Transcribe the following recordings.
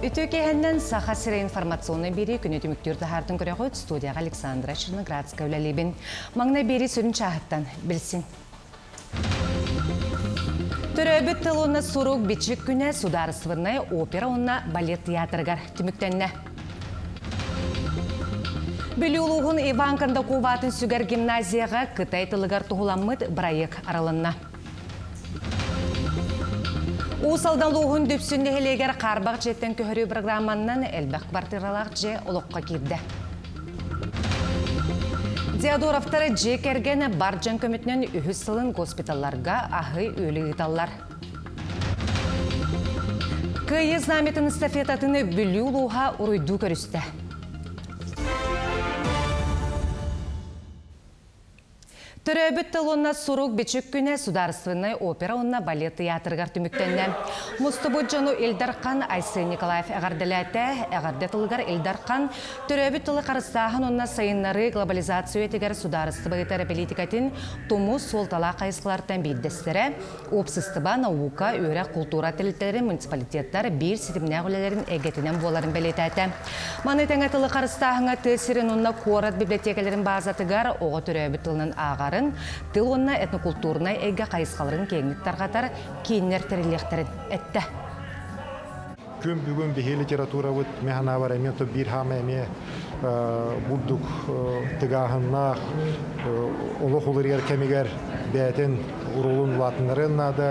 Ütükehenden saha sire informasyonu biri günü tümüktürde hardın görüyoruz. Studiyaga Alexandra Çırnıgradska ülelibin. Mağna biri sürün çağıttan bilsin. Töröbüt tılığına soruk biçik güne sudarısvırnay opera onna balet teatrgar tümüktenne. Bülüğluğun Ivankanda Kuvatın Süger Gimnaziyaga Kıtay tılıgar tuğulanmıd Brayık aralınna. Usaldan luğun düpsünde heleger qarbaq jetten köhörü programmannan elbaq kvartiralaq je oloqqa kirdi. Diadorovtara je kergen barjan kömütnen ühüs sılın gospitallarga ahı ölü itallar. Kıyız nametin istafetatını bülüğluğa uruydu körüste. Törөбүт тылуна сурук бичик күнэ сударственный опера онна балет театргар түмүктенне. Мустабуджану Илдархан Айсы Николаев әғарделәті, әғардетылығар Илдархан төрөбүт тылы қарыстағын онна сайыннары глобализация етігер сударствыйтары политикатын тому солтала қайсқылардан бейдестері, опсыстыба наука, өрі культура тілттері муниципалитеттер бір сетімне ғылелерін әгетінен боларын белетәті. Маны тәңі тылы қарыстағыңа тесірін онна Корат библиотекалерін базатығар оғы төрөбүт тылының ағарын, тыл онна этнокультурнай әйге қайысқаларын кеңіктар қатар кейінер тіріліктерін әтті. Күн бүгін бейі литература бұд механа бар әмен то бір хам әме бұлдық тығағыннақ олық олыр ер кәмегер бәйтін ұрылын латынларын нады,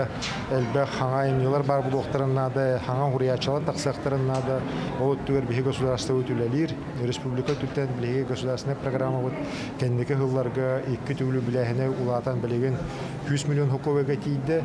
әлбәқ хаңа емнелер бар бұл оқтарын нады, хаңа ғұриячалар тақсақтарын нады, ол түгер бейі государство өтілелер, республика түттен білеге государственная программа бұд, кәндекі ғылларға 2 түгілі біләхіне ұлатан білеген 100 миллион хуковеге тейді.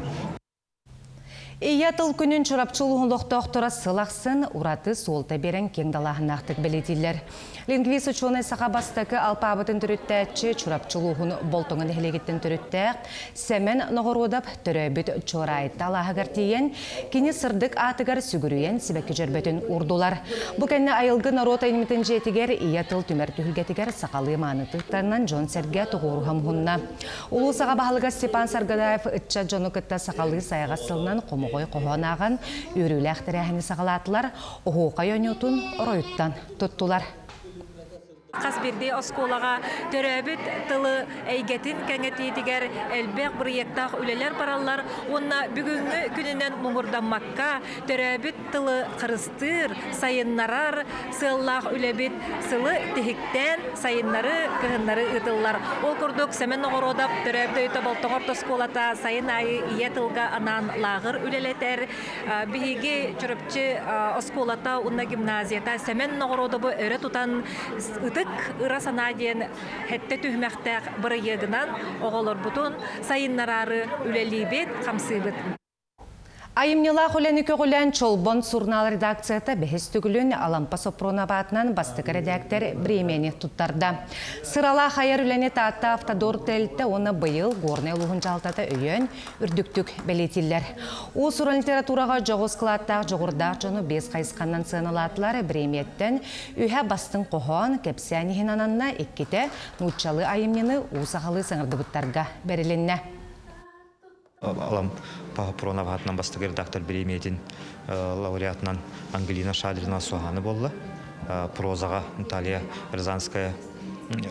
Иятыл күнін чұрапчылығын лоқтоқтыра сылақсын, ураты солта берен кеңдалағын ақтық білетілер. Лингвист ученый сақабастықы алпабытын түріттәтші чұрапчылығын болтыңын хелегеттен түріттәк, сәмен нұғырудап түрәбіт чорайытты алағығар тейен, кені сырдық атығар сүгірүйен себәкі жербетін ұрдулар. Бұл кәнне айылғы народ айныметін жетігер иятыл түмер түхілгетігер сақалы манытықтарынан Джон Серге тұғырғам ғынна. Улу сақабағылыға Степан Саргадаев үтча жону күтті сақалы сайғасылынан қомығой қоғанаған өрілі әқтірәхіні сақалатылар оғуға йонютын оройыттан тұттылар. Қасберде осколаға төрөбіт тылы әйгетін кәңететігер әлбәқ біректақ үлелер баралар, онна бүгінгі күнінен мұңырданмаққа төрөбіт тылы қырыстыр, сайыннарар, сыллақ үлебіт сылы техіктен сайыннары, кығыннары ұтылар. Ол күрдік сәмен оғыродап төрөбді өті болтығыр тосколата сайын айы ие тылға анан лағыр үлелетер. Бігі жүріпчі осколата онна гимназията сәмен оғыродабы өрі тұтан ұты ыра санаден хетте түхмәхтәк бары егынан оғылыр бұтын сайыннарары үлелейбет, қамсыбет. Айымнела құләні көгілән чолбон сурнал редакцията бәхес түгілін Алампа Сопрона батынан бастық редактор Бремени тұттарда. Сырала қайыр үләне таатта автодор тәлітті оны бұйыл ғорны ұлығын жалтаты өйен үрдіктік бәлетілер. О сұран литератураға жоғыз қылаттақ жоғырдақ жоны бес қайысқаннан сыналатылары Бреметтен үйә бастың қоған кәпсәнігін ананна еккеті нұтчалы айымнені ұсақалы сыңырды бұттарға бәріленне. Алампа Сопрона батынан бастық редактор Бреметтен лауреатынан Ангелина Шадрина Суханы болды. Прозаға Наталья Рязанская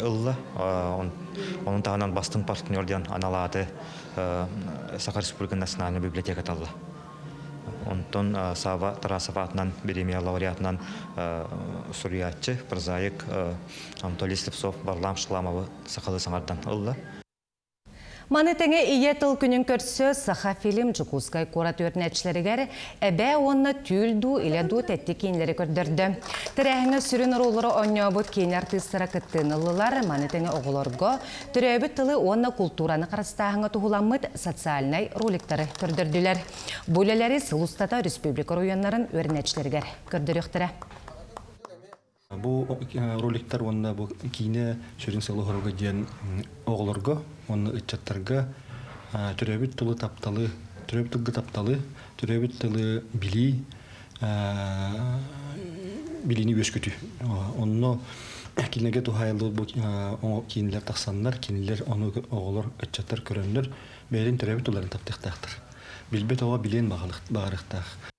ылла. Оның тағынан бастың партнерден аналаты Саха Республика национальный библиотека талды. Онтон Сава Тарасов атынан Беремия лауреатынан Суриятчы, прозаик Анатолий Слепцов, Барлам Шламовы Сақалы саңардан ылла. Маны тәңе иетіл күнін көрсі Саха фильм Жукускай корат өрнәтшілерігер әбә онына түлду иләду тәтті кейінлері көрдірді. Тірәхіңі сүрін ұрулары оңя бұд кейін артыстыра күттінілілар маны тәңе оғылырғы түрәбіт тылы онына культураны қарыстағыңа тұғыламыд социальнай роликтары көрдірділер. Бөлелері сылыстата республика районларын өрнәтшілерігер көрдіріқтірі. Бұл роликтар онда бұл кейіне сүрін сылы ғырға ден оғылырға, оны үтчаттарға түрәбіт тұлы тапталы, түрәбіт тұлғы тапталы, түрәбіт тұлы біліні өскөті. Оны кейінеге тұхайлы бұл кейінлер тақсанлар, кейінлер оны оғылыр, үтчаттар көрінлер, бәйден түрәбіт тұларын таптықтақтыр. Білбет оға білен бағарықтақ.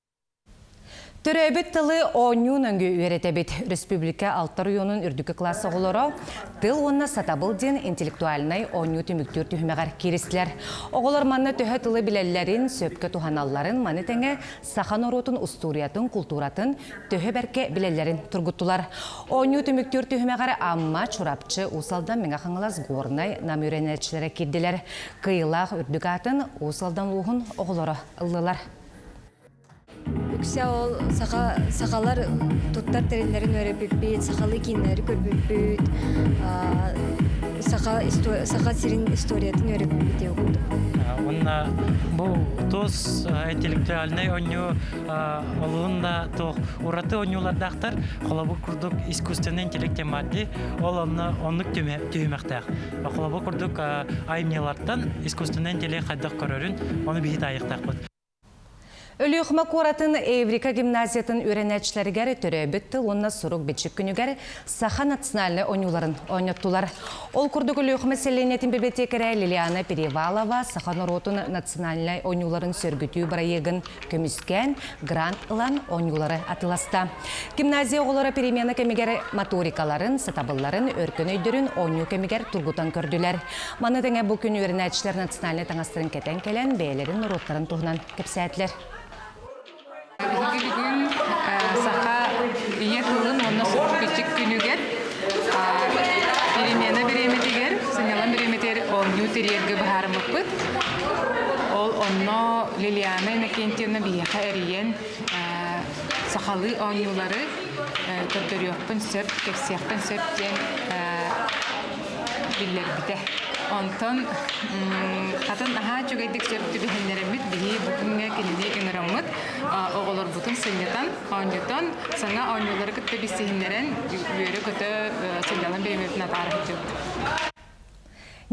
Төрөбүт тылы оңюн өңгө үйретебит. Республика Алтар уйонун үрдүкі классы оғылары тыл онна сатабыл ден интеллектуальнай оңю түмүктүр түхімеғар керістілер. Оғылар манны төһө тылы білелерін, сөпкі туханалларын, маны тәңе сахан оротын, усториятын, культуратын төһө бәрке білелерін тұргуттулар. Оңю түмүктүр түхімеғар амма чурапчы усалдан меңа қаңылас горнай нам үйренетчілері кедділер. Кыйлақ үрдүк атын усалдан луғын оғылары ыллылар. Үксе ол сақалар туттар терелерін өребіппейт, сақалы кейінлері көрбіппейт, сақа сирин историятын өребіппейт еугунду. Онна бұл тос интеллектуальный оню олуында тоқ ураты онюлардақтар қолабы күрдік искусственный интеллект тематты ол оннық түйімектақ. Қолабы күрдік айымнелардан искусственный интеллект қайдақ көрерін оны бейт айықтақ бұд. Өліғіма қоратын Эврика гимназиятын үйренәтшілергер төрөбітті онна сұруқ бетшік күнігер саха национальный оңюларын ойнаттылар. Ол күрдік өліғіма селенетін библиотекері Лилиана Перевалова саха нұротын национальный оңюларын сөргіту барайығын көміскен грант ылан оңюлары атыласта. Гимназия оғылары перемена кемегер моторикаларын, сатабылларын, өркін өйдерін оңю кемегер тұргутан көрділер. Маны тәңе бұл күн үйренәтшілер национальный таңастырын кетен келен бәйлерін нұроттарын тұғынан көпсәтлер. Бүгін сақа ие тылын онна сұқ күчік күнігер береметігер, сынялан береметер оңю терергі бағарымық бұд. Ол онна Лилиана Иннокентьевна бияқа әриен сақалы оңюлары көрдөріоқпын сөп, кепсияқпын сөптен биллер біде. Онтон қатын аға чөгейдік сөпті бігенлеремет бігі бүкінге кенеде үңірамыд оғылар бұтын сынетан оңютан саңа оңюлары күтті бістігіндерін үйері күті сылдалан береметін атарып жүр.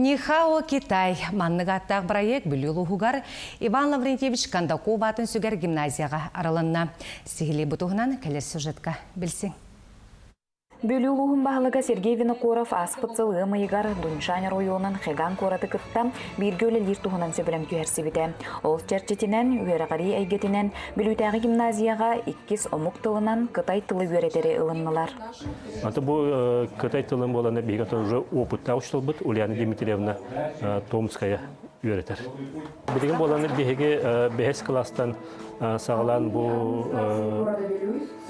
Нихао Китай манныгаттақ проект бүлілуғығар Иван Лаврентьевич Кандаков атын сүгер гимназияға араланна. Сигили бұтығынан кәлер сюжетка білсең. Бөлүлуғын бағылыға Сергей Винокуров аспытсыл ғымайығар Дуншан районын қиған қораты күттам биргөлі лиртуғынан сөбілім күйерсібіде. Ол черчетінен, үйерағари әйгетінен, бүлітәғі гимназияға 2 омық тылынан Қытай тылы өретері ылыннылар. Бұл Қытай тылын боланы бейгатан уже опытта ұштыл бұд, Ульяна Дмитриевна Томская өретер. Білген боланы бейге 5 кластан сағылан бұл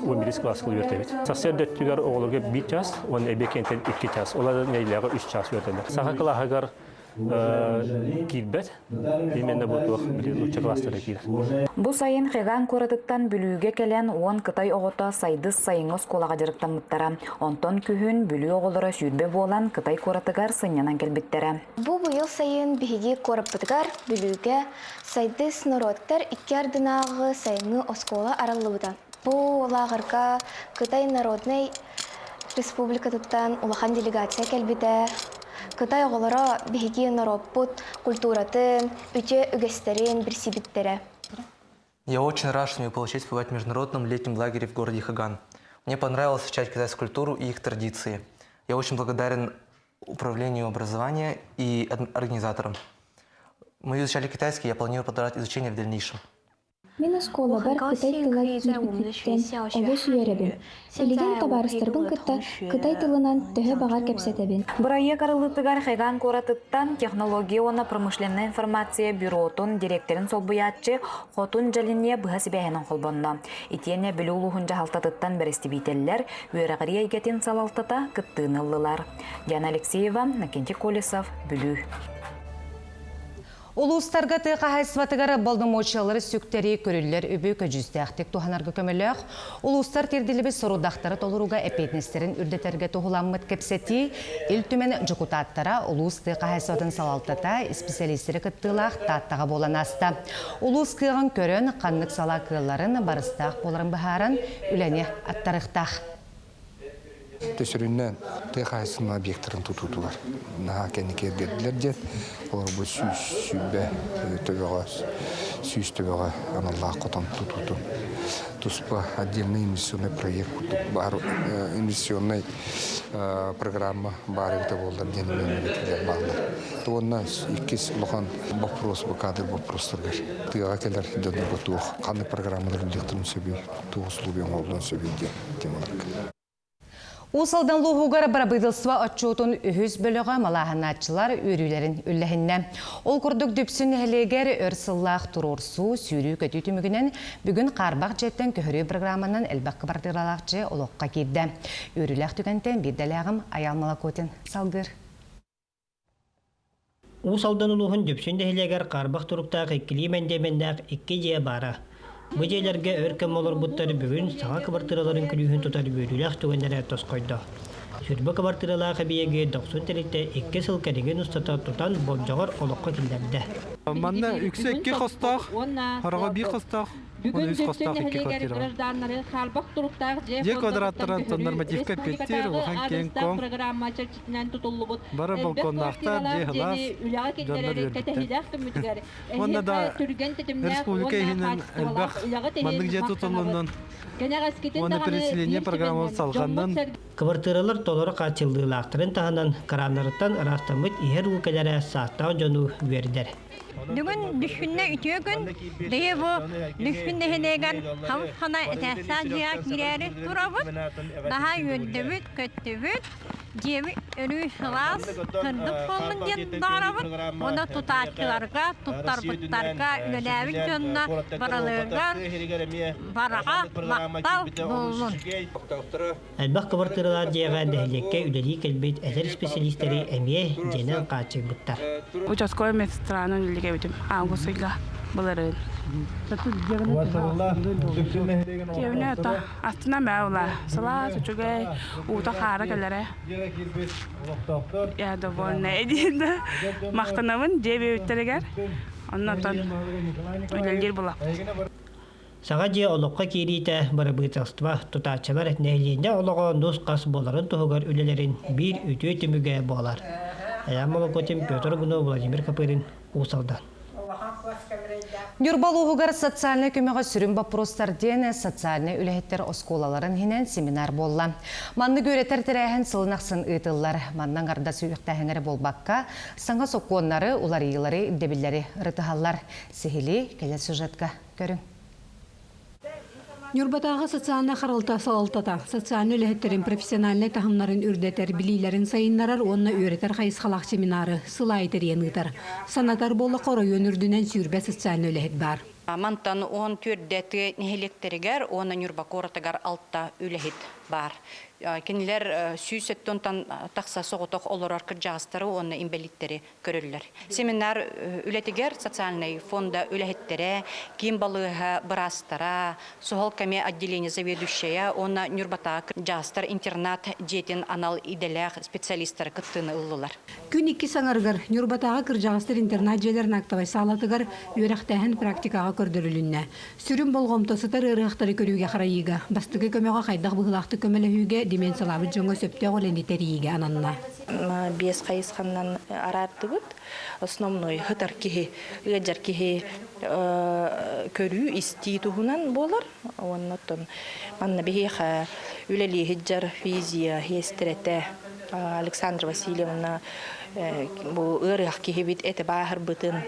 11 класс қыл өретебет. Сақсер дөттігер оғылырға 1 час, оның әбекентен 2 час, олар нейліға 3 час өретелер. Сақа қылағығар кирбет, именно бұтуық лучше кластары кирбет. Бұл сайын қиған қоратыттан бүліге келен 10 Қытай оғыта сайдыз сайыңыз қолаға жарықтан мұттара. Онтон күхін бүлі оғылыры сүйдбе болан Қытай қоратығар сынянан келбеттері. Бұл бұйыл сайын бігі қорапытығар бүліге сайдыз народтар 2 ардынағы сайыңы оскола аралы бұда. Бұл олағырға Қытай народный республикатыттан улахан делегация келбеті. Қытай оғылары бігі народпут культуратын, үте үгестерін бірсибіттері. Я очень рад, что мне получилось побывать в международном летнем лагере в городе Хаган. Мне понравилось изучать китайскую культуру и их традиции. Я очень благодарен управлению образования и организаторам. Мы изучали китайский, я планирую продолжать изучение в дальнейшем. Мен оскола бар Қытай тылы киргіттен оғы сүйеребін. Селеген табарыстырбын Қытай тылынан түхі бағар кепсетебін. Бұрайы қарылытығар қайған қоратыттан технология оны промышленная информация бюротун директорын солбуятчы Хотун Жалиния бұғасы бәйінің қолбонна. Итене білі ұлығын жағалтатыттан бәрісті бейтелілер өйрағырия егетін салалтата күттіғынылылар. Диана Алексеева, Накенти Колесов, Бүлі. Улустарға тыға хайсватығары балдымочалары сүктері көрілер өбі көжізді әқтік туғанарға көміліғ. Улустар терділібі сорудақтары толыруға әпетнестерін үрдетерге туғыламмыд кепсеті, ил түмен жүкутаттара улус тыға хайсватын салалтата специалистері күттілақ таттаға болан аста. Улус кыған көрін қаннық сала кыларын барыстақ боларын бұхарын үлене аттарықтақ. Төсірінен тыйқайсын объекттарын тұтутылар. Наға кәнеке берділер ден, олар бұл сүйбе төбеғас сүйістебеға аналлах қотан тұтуды. Туспа отдельный инвестиционный проект, бар инвестиционный программа барыгыта болдар денемен өтілер бағылар. Туғанна иккес ұлған вопрос, кадр вопростаргар. Тыға келер дөні бұтуық, қаны программалар үлдектірін сөбей, туғыслубен олдан сөбей демалар. Усалдан луғуғар барабыдылсыва отчетун үхіз бөліға малаханатчылар өрілерін үлләхінне. Ол күрдік дүпсін әлегер өрсыллақ тұрорсу сүйрі көті түмігінен бүгін қарбақ жеттен көхірі программанан әлбаққы бардыралақчы олыққа кейді. Өріләқ түгентен биддәләғым Аялмала Котин салдыр. Усалдан улуғын дүпсін әлегер қарбақ тұрықтағы кілемендеменнәқ 2 жия бара. Bu jelerge örkem olur buttary bugün sağa kabartıralaryň külühün tutar bölülək tügenlere tos koydu. Sürbe kabartıralağı biyege 90 telikte 2 sıl kedigen ustata tutan boljagar olukka killerdi. Manna yüksek 2 kostaq, haraga 1 kostaq. Onu 100 kostaq 2 kostaq. Je kvadratların normativka pettir, ohan ken kon. Bara balkonnaqtar je hlas. Jonlar verdi. Manna da Respublika ihinen elbaq mandık je tutulundan. Onu переселение программы салгандан. Kabartıralar tolara kaçıldığılaqtırın tahanan karanlarıttan arastamıt iher ülkelere saatten jonu verdiler. Bugün düşünne ütüyün diye bu düşünne henegen hana etesadiya gireri durabıt daha yöndebüt köttebüt Cevi önü hılas kırdık olun diye darabıt ona tutakçılarga tutarbıtlarga ülelevik yönüne baralarga barağa maktal bulun. Elbaq kabartıralar diye dehliyekke ülelik elbet ezer spesialistleri emiye jenen kaçıbıttar. Участковый медсестранын илгебитим августыйга буларын. Кевне та астына мәула. Сала чугай ута хара келере. Я довольна эдиде. Мактанабын жебе үттерегер. Аннан үлелер була. Sağa je olukka kirite barabıtastva tutaçalar etnehliğinde oluğa nus qas boların tuğugar ülelerin bir ütü tümüge bolar. Ayanmalı kotim Pötr Guno Vladimir Kapırın Usaldan. Нюрбалуғығар социальный көмеға сүрін бапростар дене социальный үләхеттер осколаларын хинен семинар болла. Манны көретер тірәхін сылынақсын ұйтылар. Маннан ғарда сүйіқтәхіңері болбаққа саңа соқуынлары, улар иылары, дебілері рытығалар. Сехили келер сюжетка көрін. Нюрбатағы социальный қарылта салалтата, социальный үләхеттерін профессиональный тахымларын үрдетер, білейлерін сайынларар, онына өретер қайысқалақ семинары, сылайтыр енігітер. Санатар болы қорой өнірдінен сүрбе социальный үләхет бар. Мантан он түрдеті нехелектерігер, оны Нюрбакоратығар алтта үләхет бар. Кенилер сүйсеттон тақса соғытық олар кіржағыстары, оны имбелиттері көрілілер. Семинар үлетігер социальный фонда үләхеттері, кем балыға бұрастара, соғыл кәме отделение заведущая, оны Нюрбатағы кіржағыстар интернат жетін анал иделәқ специалисттары күттіні ұлылар. Күн 2 саңарғыр Нюрбатағы кіржағыстар интернат желерін актавай салатығыр өріқтәхін практикаға көрдірілінне. Сүрін болғымтасытар ұрықтары көріуге қарайыға, бастығы көмеға қайдақ бұғылақты көмелі демен салабы жоңы сөпте олендетериге ананна. Бес қайысқаннан арарды бұд. Основной ғытар кеге, ғаджар кеге көрі исти тұғынан болар. Оннаттон манна бейеға үлелі ғаджар физия, хестереті Александра Васильевна бұл ұрық кеге бит әті бағыр бұтын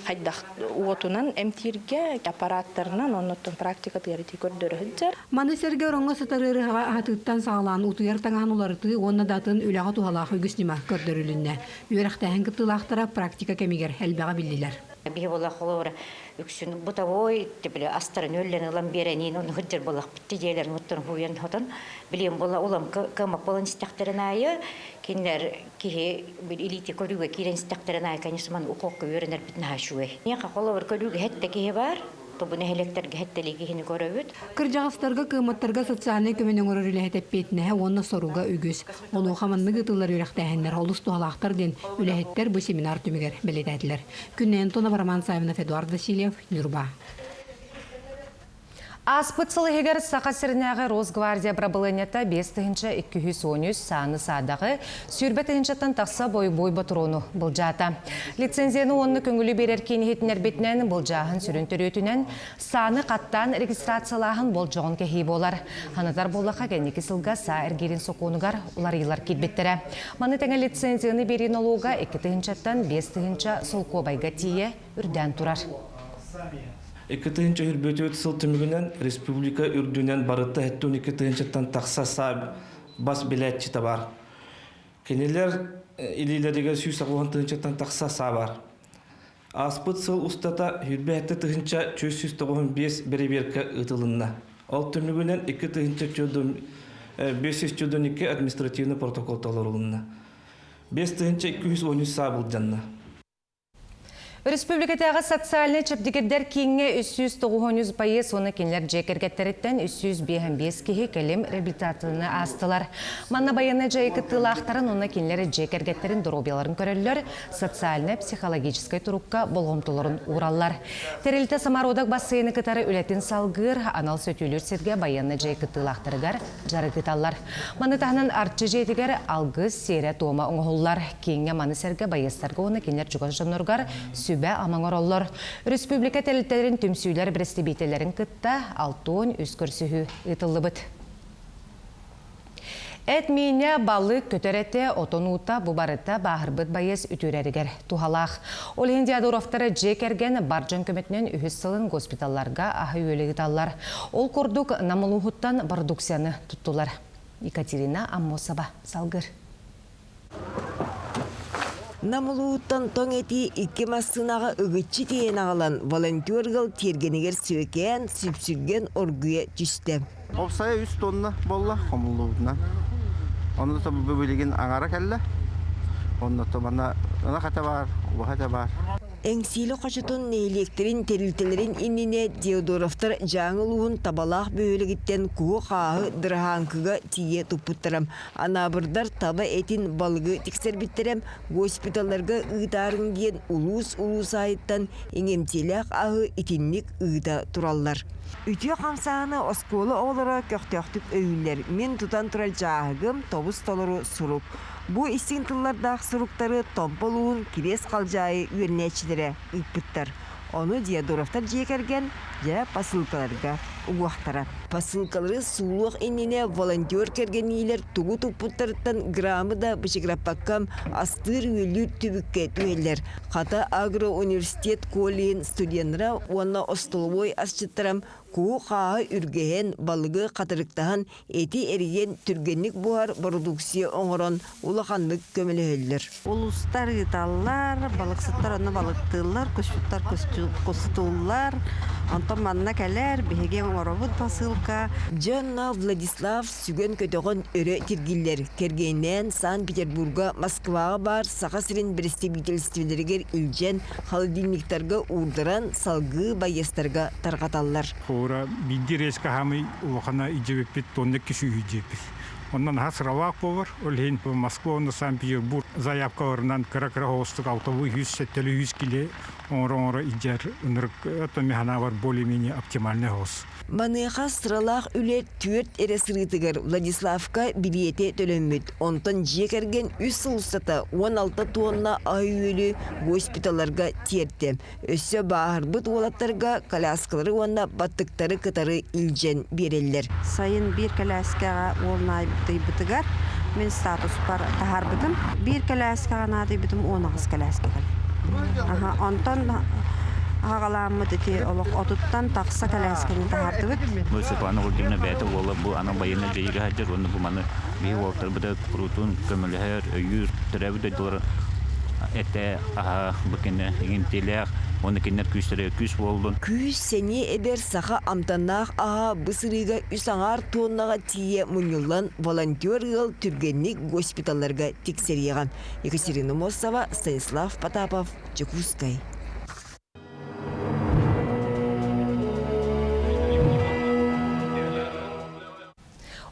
қайдақ уотунан эмтирге аппараттарынан оннаттон практика тегерети көрдөрі ғаджар. Маны сәрге оңға сатары атыттан сағалан утуяр таңан оларыты онна датын үліға туғалақ үгіснема көрдөрілінне. Үйрақтайын кыттылақтара практика кемегер әлбәға білділер. Бие болақ олар үксін бұтавой, астарын өллен ұлам беренин, оны ғыджыр болақ бітті дейлерін ұттын хуян хотын. Білем бола олам кымақ болын стақтырын айы, кендер кеге бір элите көріге керен стақтырын айы, конечно, ұқоққа өрінер бітін хашуы. Неқа қолавыр көріге хетті кеге бар, тобын әлектерге хеттелеге хені көрөбіт. Кыржағыстарға кыматтарға социальный көменің өрілі хетеппетіне оны соруға үгіз. Оны қаманны ғытылар өріқтәхінлер, олыс туғалақтар ден үләхеттер бұл семинар түмігер білетәділер. Күннен Тона Бараман Саймонов, Эдуард Васильев, Нюрба. Аспытсылы егер сақасырнағы Росгвардия брабылынета 5-213 саны садағы сүрбетінчеттен тақса бой батырону бұл жата. Лицензияны онны көңілі берер кейінетінер бетінен бұл жағын сүрінтір өтінен саны қаттан регистрациялағын бұл жоғын кәхей болар. Ханатар болақа кәнекі сылға са әргерін соқуынығар олар елар кетбеттірі. Маны тәңі лицензияны берен олуға 2-тен 5-тен солқо байға тие үрден тұрар. 2-тен үрбөті өт сылтымығынан республика үрдінен барытта әттін 2-тен тақса саб бас біләтчі табар. Кенелер илилеріге сүй сақуған 2-тен тақса сабар. Аспыт сыл ұстата үрбе әтті 2-395 бірі-беркі ұтылынна. Ол түмігінен 2-512 административны протокол таларылынна. 5-213 сабыл жанна. Республикатағы социальный чөптігердер кейінге 390 пайыз оны кенлер жекергеттереттен 355 кейі кәлем реабилитацияны астылар. Манна баяны жайкыттылы ақтарын оны кенлер жекергеттерін дұробияларын көрелілер, социальный психологической тұрупқа болғымтыларын ураллар. Терелті самародақ бассейны кітары үлетін салғыр, анал сөтілер сетге баяны жайкыттылы ақтарығар жарығыталар. Маны тағынан артчы жетігер алғыз сере тома оңғылар. Кейінге маны сәрге байыстарға оны кенлер жүгін жанырғар сүбә амаңар олар. Республика тәліттерін түмсүйлер бірестебейтелерін кытта 6-10 үскірсігі ұтылы бұд. Әтмейіне балы көтеретті отонуыта бұбарыта бағырбыт байыз үтірерігер тухалақ. Ол хендиадуровтары жекерген баржан көметінен үхіз сылын госпиталларға ағы өлігіталар. Ол көрдік намылуғыттан продукцияны тұттылар. Екатерина Аммосова, салғыр. Намылуыттан тоң әті 2 массынаға үгітші тейін ағылан волонтергал тергенегер сөйкен, сүпсүрген оргуя түсті. Опсая 3 тонна болла қомылуытына. Оны да бөлеген аңара кәлі. Оны да мана қата бар, ұға бар. Әңсилі қашытын электрин терілтелерін иніне Деодоровтар жаңылуын табалақ бөлігіттен күі қағы дырғанкыға тие тұппыттырам. Анабырдар таба әтін балығы тексербіттерем, госпиталларға ұйтарын ген улус айыттан еңемтелек ағы итінлік ұйта тұраллар. Үтіе қамсағыны осколы олары көқтөқтік өйілер. Мен тұтан тұрал жағығым тобыс толыры сұрук. Бу истинтыллардағы сұруктары томполуын кирес қалжайы үйернәчілері ұйпыттар. Оны Деодоровтар жекерген жа посылкаларға уақтара. Посылкалары сулуық иніне волонтер керген ейлер тугу тұппыттарыттан грамы да бішіграппаққам астыр үйелі түбікке түйелер. Қата агро-университет колейін студентра онна остоловой асчыттарам куу қағы үргеген балығы қатырықтаған эти ерген түргенlik бұғар продукция оңырон улақанлық көмілі өлілер. Улустар ғыталар, балықсыттар оны балықтылар, көшіттар көстулар, антон манна кәлер, бігеген оңырабыд посылка. Джонна Владислав сүген көтіғын өрі тергілер. Кергеннен Сан-Петербурга, Москваға бар сақасырын бірістебителістілерігер үлжен холодильниктарға урдыран салғы байестарға тарғаталар. Ора бидди резка хамы улахана иджебепит тонны киши иджепил. Оннан хасравак повар, олхейн по Москва, на Сан-Петербург. Заявка орнан каракрахостук автовый 100 киле, онра иджар, это механавар более-менее оптимальный хос. Маныға сыралақ үлер түрт әресірітігір Владиславка билеті төлөммет. Онтан жекерген үс ұлыстата 16 тонна ай өлі госпиталарға терді. Өссі бағырбыт олаттарға коляскалары онна баттықтары кытары илжен берелер. Сайын бір коляскаға олнай бұтығар. Мен статус бар тахар бұдым. Бір коляскаға нады бұдым 19 коляскаға. Онтан Ағаламы дете олық отыттан тақса кәләскені тағарды бұд. Бұл Светлана Гурдимна бәті олы бұл ана байына жайығы әдер, оны бұл маны бей олықтар бұда құрутын, көмілігер, үйір, түрі бұда дұлар әтті бұкені еңемтелек, оны кенер күстері күс болдың. Күс сәне әбер сақа амтанақ аға бұсырыға үсаңар тоннаға тие мұнылан волонтер ғыл түргенlik госпиталларға тексеріған. Екатерина Мосова, Станислав Потапов, Чекускай.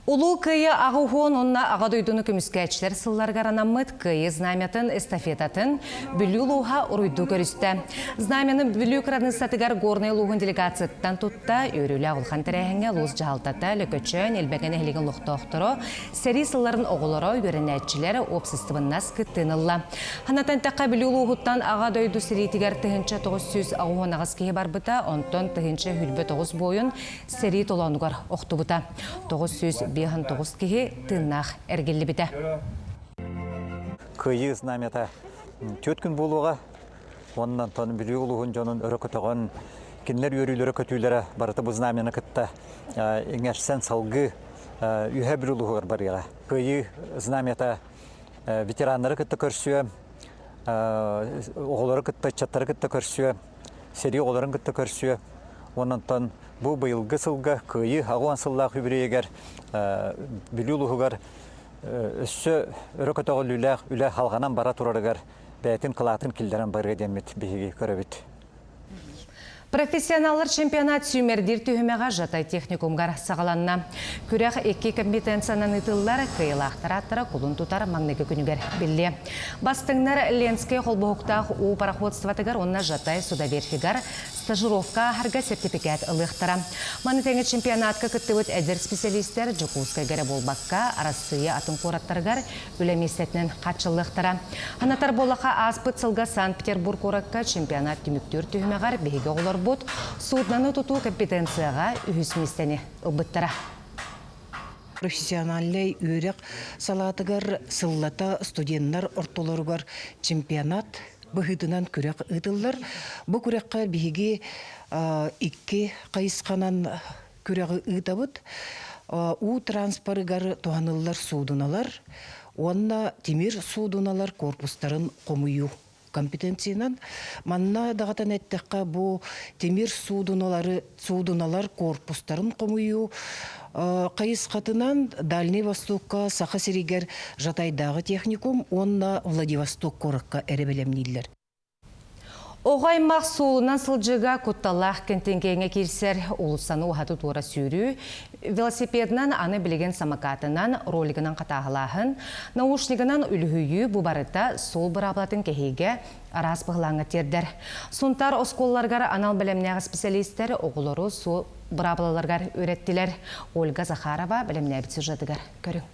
Улу кыйы ағухон онна ағадойдуны көміскәчілер сылларғар анаммыт кыйы знаметын эстафетатын бүлі луға ұруйду көрісті. Знамені бүлі қыраны сатыгар горный луғын делегацияттан тұтта өрілі ағылған тәрәхіңе луыз жағалтата лөкөчөн елбәген әхілеген лұқтоқтыры сәрі сылларын оғылары өрінәтчілері опсыстыбыннас күттінылла. Ханатан таққа бүлі луғыттан ағадойду сәритігер тығынча 900 ағухон ағыз кейі бар бұта, онтон тығынча хүлбі 9 бойын сәрі толануғар оқты бұта. 909 кихи тыннах әргелі біті. Кыйы знамета төт күн болуға, оннан тоны білі ұлығын жонын өрі күтіғын, кенлер өрілері көтілері барыты бұл знамені күтті. Еңерсен салғы үйе білі ұлығыр барыға. Кыйы знамета ветеранлары күтті көрсіе, оғылары күтті, чаттары күтті көрсіе, сері оғыларын күтті көрсіе. Оннан бұл бұйылғы сылғы күйі ағуан сыллақ үбірегер білі ұлығығар өссі өрі үлі халғанан бара тұрарығар бәйтін қылатын келдерін барға демет бейге көрі Профессионаллар чемпионат сүймердер түйімеға жатай техникумгар сағаланна. Күрек екі компетенциянан ытыллар кыйлақтар-аттыра құлын тұтар маңнеге күнігер білі. Бастыңнар Ленскай қолбоғықтақ у пароходстватығар онна жатай судаверхигар стажировка харга сертификат ылықтыра. Манытеңі чемпионатқа күттівіт әдір специалистер Джокускай гәрі болбаққа арасыйы атын қораттарғар үлеместетінен қатшылықтыра. Ханатар болақа аспыт сылға Санкт-Петербург ораққа чемпионат түміктер түйімеғар бейге олар бұд, суднаны тұту компетенцияға үйісместені ұлбыттыра. Профессионаллай үйрек салатығар сыллата студенттар ортоларығар чемпионат бұхытынан күрек ұтылар. Бұл күрекқа бейге икке қайысқанан күрегі ұтабыд. У транспорығар туғанылар судыналар, онна темір судыналар корпустарын қомыю компетенциянан. Манна дағатан әттіққа бұл темір судыналар корпустарын қомыю қайыз қатынан Дальний Востокқа сақа серегер жатайдағы техникум, онна Владивосток қорыққа әребелемнейлер. Оғаймақ суылынан сылжыға құтталақ кентенгейіңе келсер ұлысаны ұғаты тура сүйрі, велосипедінен аны білеген самакатынан ролигінен қатағылағын, наушнигінен үлгүйі бұбарыта сол бұрабылатын кехеге арас бұғылаңы тердер. Сонтар осколларғар анал білімнеғі специалистер оғылыры сол бұрабылаларғар өреттілер. Ольга Захарова білімне бітсі жадығар көрің.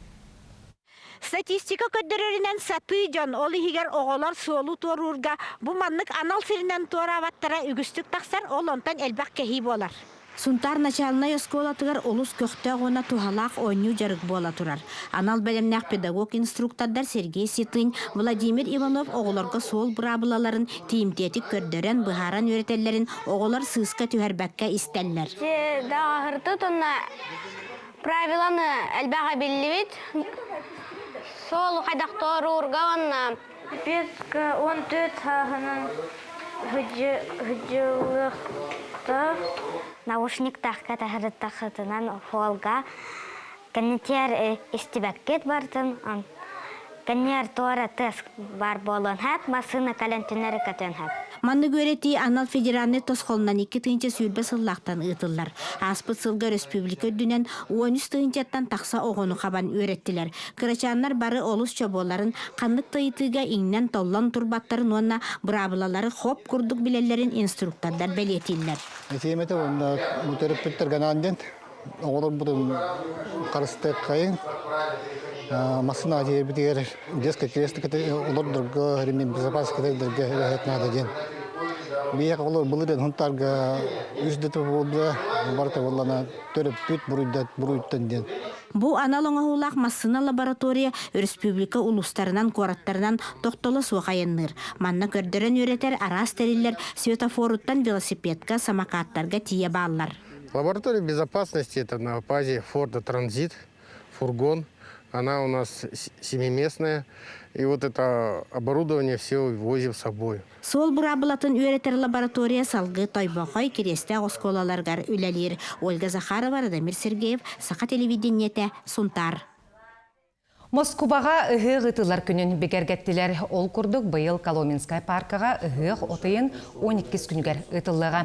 Статистика көддөрөрүнөн саты жон ол игер оголор суолу торурга бу маннык анал сиринен туарабаттара үгүстүк таксар ол онтан элбак кехи болар. Сунтар начальная школатыгар олус көктө гона тухалак ойну жарык бола турар. Анал белемнак педагог инструктордар Сергей Ситын, Владимир Иванов оголорго сол бурабылаларын тиимтетик көрдөрөн быхаран өретелерин оголор сыска түһәрбәккә истеллер. Дагырты тонна правиланы элбага билибит. Сол қайдақтар ұрғауына беткі 14 сағының хүджілікті. Наушник таққа тақытынан қолға кәнетер істібәккет бардың. Кәнер туара тест бар болын хәп, масына кәлентінері кәтен хәп. Манны göreти анал федеральный тосқолынан 2 тыынча сүйілбі сыллақтан ұтылар. Аспыт сылғы республика дүнен 13 тыынчаттан тақса оғыны қабан өреттілер. Кырачанлар бары олыс чоболарын қандық тыйтыға иңнен толлан турбаттарын онна бұрабылалары хоп күрдік білелерін инструктордар бәлетілер. Есеметі онда мұтеріппеттер ғананден оғылыр бұдың қарыстық қайын. Масына жебедер детская крестик улар дорога ремень безопасности дорога это надо день. Бия колор булден хунтарга үздет болды барта воллана төрөп бүт буруйттан ден. Бу аналоңа масына лаборатория республика улустарынан кораттарынан тоқтолы суақайынныр. Манна көрдөрөн өретер арас териллер светофоруттан велосипедка самокаттарга тие баллар. Лаборатория безопасности это на базе Форда Транзит, фургон. Она у нас 7-местная, и вот это оборудование все возим с собой. Сол бурабылатын өретер лаборатория салгы тойбақай кересте осколаларгар үлелер. Ольга Захарова, Радамир Сергеев, Сақа телевидениете, Сунтар. Москваға ыһық ытылар күнін бекергеттілер. Ол күрдік бұйыл Коломенскай паркаға ыһық отайын 12 күнгер ытылыға.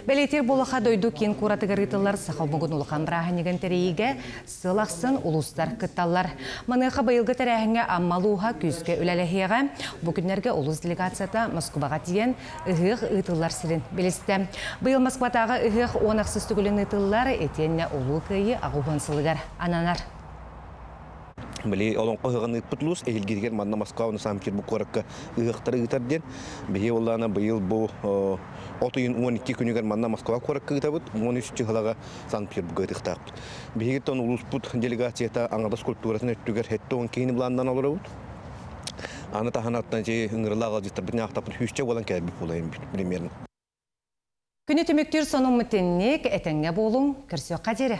Бәлетер болаға дойду кен куратығыр ытылар сақау мұғын ұлған бірағынеген тәрейге сылақсын ұлыстар кытталар. Мұныға бұйылғы тәрәхіңе аммалуға күзге үләліхеға. Бүгінлерге ұлыс делегацията Москваға тиен ыһық ытылар сірін білісті. Бұйыл Москвадағы ыһық онақсыз түгілін ытылар етенне ұлы күйі ағуғансылығар ананар. Били олон қойған ыппытлус элгирген манна Москваны Санкт-Петербург коракка ыгыктары ытарден бие оллана быйыл бу отойын 12 күнүгер манна Москва коракка ытабыт 13 жылга Санкт-Петербургга ытыктак. Бие тон улуспут делегацията аңада скульптурасын өттүгер хеттон кейин бландан алырабыт. Аны таханаттан же ыңгырлага жыттыр бит нактап хүчче болан кәби болайын примерно. Күні түміктер соның мүтіннек әтәңе болың көрсі қадері.